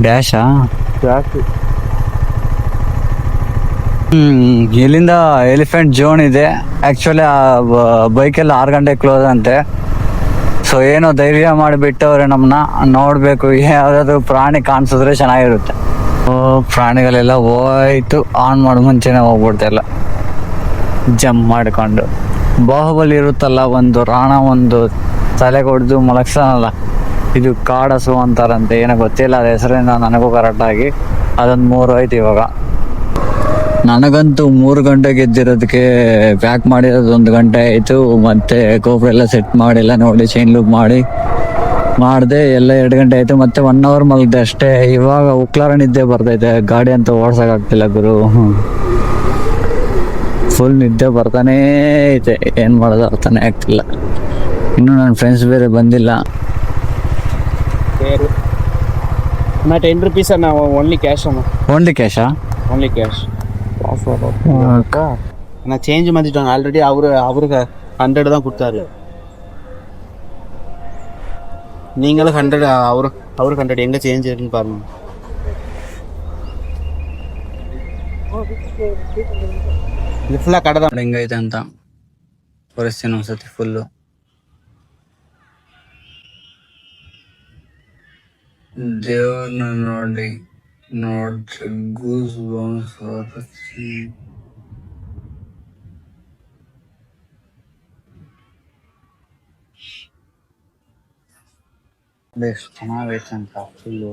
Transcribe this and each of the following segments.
ಡ್ಯಾಶಾ? ಜಾಸ್ತಿ. ಇಲ್ಲಿಂದ elephant zone ಇದೆ. ಆಕ್ಚುಲಿ ಆ ಬೈಕೆಲ್ಲ 6 ಗಂಟೆ ಕ್ಲೋಸ್ ಅಂತೆ. ಸೊ ಏನೋ ಧೈರ್ಯ ಮಾಡಿಬಿಟ್ಟವ್ರೆ ನಮ್ಮನ್ನ. ನೋಡ್ಬೇಕು, ಯಾವ್ದಾದ್ರು ಪ್ರಾಣಿ ಕಾಣಿಸಿದ್ರೆ ಚೆನ್ನಾಗಿರುತ್ತೆ. ಪ್ರಾಣಿಗಳೆಲ್ಲ ಹೋಯ್ತು, ಆನ್ ಮಾಡೋ ಮುಂಚೆನೆ ಹೋಗ್ಬಿಡ್ತಾ ಇಲ್ಲ, ಜಂಪ್ ಮಾಡಿಕೊಂಡು. ಬಾಹುಬಲಿ ಇರುತ್ತಲ್ಲ, ಒಂದು ರಾಣ ಒಂದು ತಲೆ ಕೊಡ್ದು ಮಲಗ್ಸನಲ್ಲ, ಇದು ಕಾಡಸು ಅಂತಾರಂತೆ, ಏನೋ ಗೊತ್ತಿಲ್ಲ ಅದ ಹೆಸರಿಂದ ನನಗೂ ಕರೆಕ್ಟಾಗಿ. ಅದೊಂದು 3 ಆಯ್ತು ಇವಾಗ. ನನಗಂತೂ 3 ಗಂಟೆಗೆ ಎದ್ದಿರೋದಕ್ಕೆ ಪ್ಯಾಕ್ ಮಾಡಿರೋದು 1 ಗಂಟೆ ಆಯಿತು. ಮತ್ತೆ ಗೋಪುರ ಎಲ್ಲ ಸೆಟ್ ಮಾಡಿಲ್ಲ ನೋಡಿ, ಚೈನ್ ಲೂಪ್ ಮಾಡಿದೆ ಎಲ್ಲ 2 ಗಂಟೆ ಆಯಿತು. ಮತ್ತೆ 1 ಅವರ್ ಮಲಗಿದೆ ಅಷ್ಟೇ. ಇವಾಗ ಉಕ್ಲಾರ ನಿದ್ದೆ ಬರ್ತೈತೆ, ಗಾಡಿ ಅಂತ ಓಡ್ಸೋಕ್ಕಾಗ್ತಿಲ್ಲ ಗುರು. ಫುಲ್ ನಿದ್ದೆ ಬರ್ತಾನೇ ಐತೆ, ಏನು ಮಾಡೋದು ಅರ್ಥನೇ ಆಗ್ತಿಲ್ಲ. ಇನ್ನು ನನ್ನ ಫ್ರೆಂಡ್ಸ್ ಬೇರೆ ಬಂದಿಲ್ಲ. ಅಣ್ಣ 10 rupees ಅಣ್ಣ, ಓನ್ಲಿ ಕ್ಯಾಶ್ ಅಣ್ಣ. ಓನ್ಲಿ ಕ್ಯಾಶಾ? Only cash. நான் சேஞ்ச் மாற்றிட்டாங்க ஆல்ரெடி. அவருக்கு 100 தான் கொடுத்தாரு. நீங்களும் 100, அவருக்கு 100. எங்கே சேஞ்ச் இருக்குன்னு பாருங்க. ಇದು ಫುಲ್ಲ ಕಡದ ಹೆಂಗೈತೆ ಅಂತ ತೋರಿಸ್ತೀನಿ ಒಂದ್ಸತಿ ಫುಲ್ಲು. ದೇವ್ರನ್ನ ನೋಡಿ ಗೂಸ್ ಬೌನ್ಸ್ ಎಷ್ಟು ಚೆನ್ನಾಗೈತೆ ಅಂತ ಫುಲ್ಲು.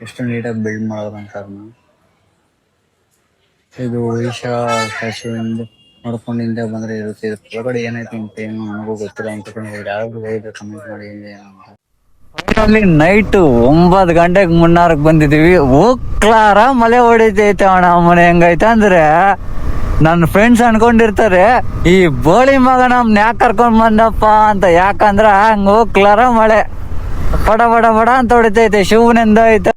ಎಷ್ಟು ನೀಟಾಗಿ ಬಿಲ್ಡ್ ಮಾಡೋದಂತ. ಇದು ಒಡಿಶಾ ಕಾಶಿಯಿಂದ ನೋಡ್ಕೊಂಡು ಹಿಂದೆ ಬಂದರೆ ಇರುತ್ತೆ. ಇದು ಒಳಗಡೆ ಏನೈತೆ ಅಂತ ಏನು ನನಗೂ ಗೊತ್ತಿಲ್ಲ ಅಂತ ಯಾರಾದ್ರೂ ಹೇಳಿದ್ರೆ ಕಮೆಂಟ್ ಮಾಡಿ ಅಂತ. ಫೈನಲಿ ನೈಟು 9 ಗಂಟೆಗೆ ಮುನ್ನಾರಕ್ಕೆ ಬಂದಿದ್ದೀವಿ. ಹೋಗ್ಲಾರ ಮಳೆ ಹೊಡಿತೈತೆ ಅಣ್ಣ. ಮನೆ ಹೆಂಗೈತೆ ಅಂದ್ರೆ ನನ್ನ ಫ್ರೆಂಡ್ಸ್ ಅನ್ಕೊಂಡಿರ್ತಾರೆ, ಈ ಬೋಳಿ ಮಗ ನಮ್ನ ಯಾಕೆ ಕರ್ಕೊಂಡ್ ಬಂದಪ್ಪ ಅಂತ. ಯಾಕಂದ್ರೆ ಹಂಗೆ ಹೋಗ್ಲಾರ ಮಳೆ ಬಡ ಬಡ ಬಡ ಅಂತ ಹೊಡಿತೈತೆ. ಶಿವನಿಂದ ಐತೆ